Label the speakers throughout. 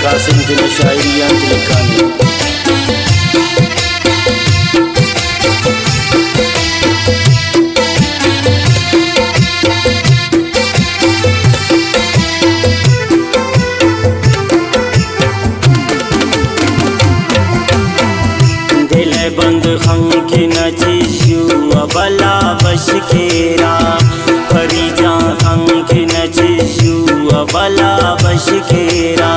Speaker 1: कासिम की शायरियाँ लिखानी। दिल बंद खंग की नचिशु अबला बशकेरा परी जा खंग की नचिशु अबला बशकेरा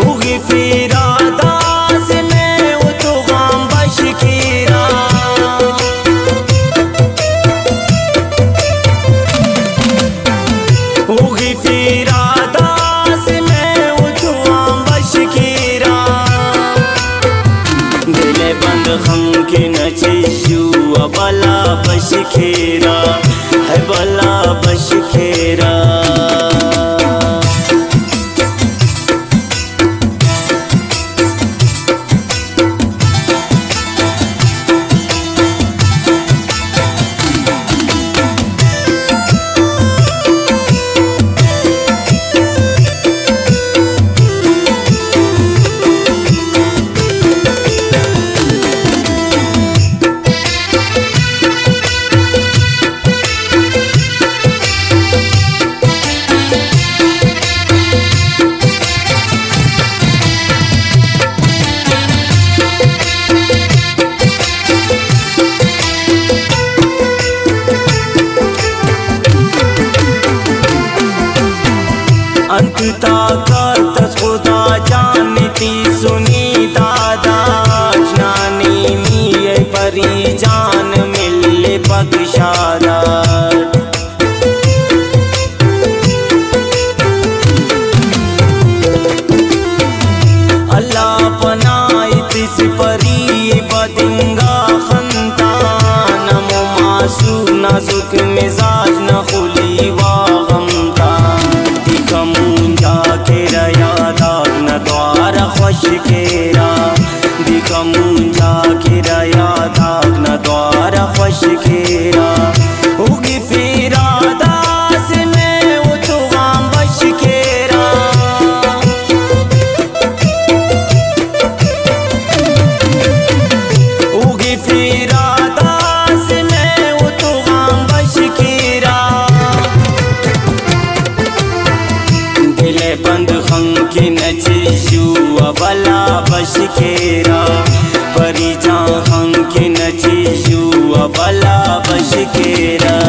Speaker 1: उगी फिरा दास में उतो गाम बशकेरा उगी फिरा दास में उतो गाम बशकेरा दिल बंद खंग की नचिशु अबला बशकेरा है बला बशकेरा। अंतता करतस खुदा जानती सुनी दादा जानी मिये परी जान मिले बख्शादा अल्लाह पनाई तिस परी बदिंगा खंता नमो मासू नाजुक मिजाज न खुली वागमता दिखमुंजा केरा यादाग न द्वारा खुश केरा दिखमुंजा केरा यादाग न द्वारा खुश केरा उगी फिरा दास में उतो गाम बश केरा उगी फिरा दास में उतो गाम बश केरा दिल बंद खंग की नचिशु अबला बशकेरा परी जा खंग की नचिशु अबला बशकेरा।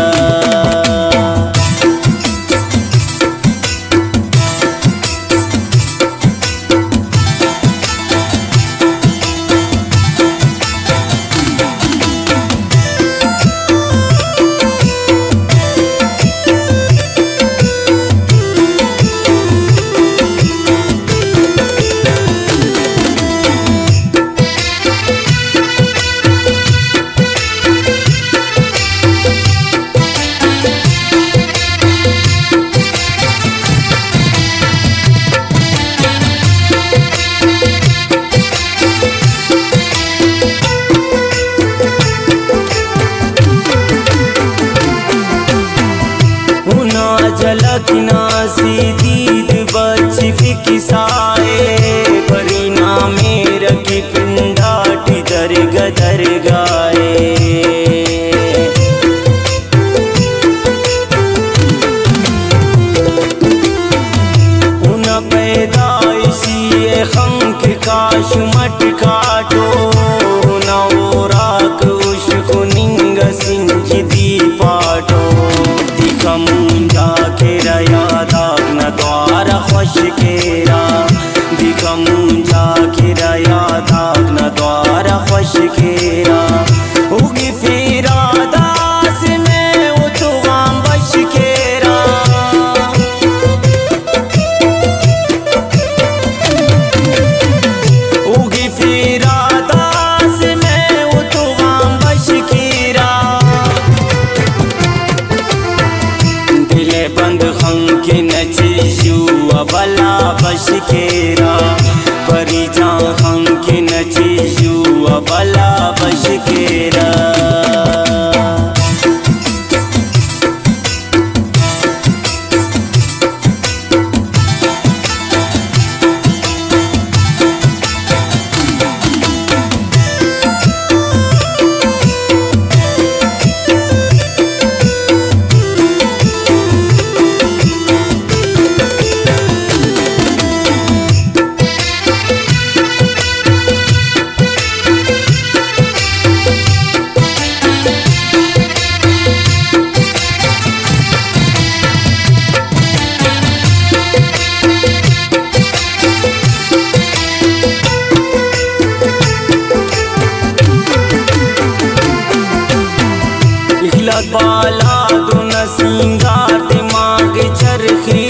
Speaker 1: बाला दुन सिंगा दिमाग चरखी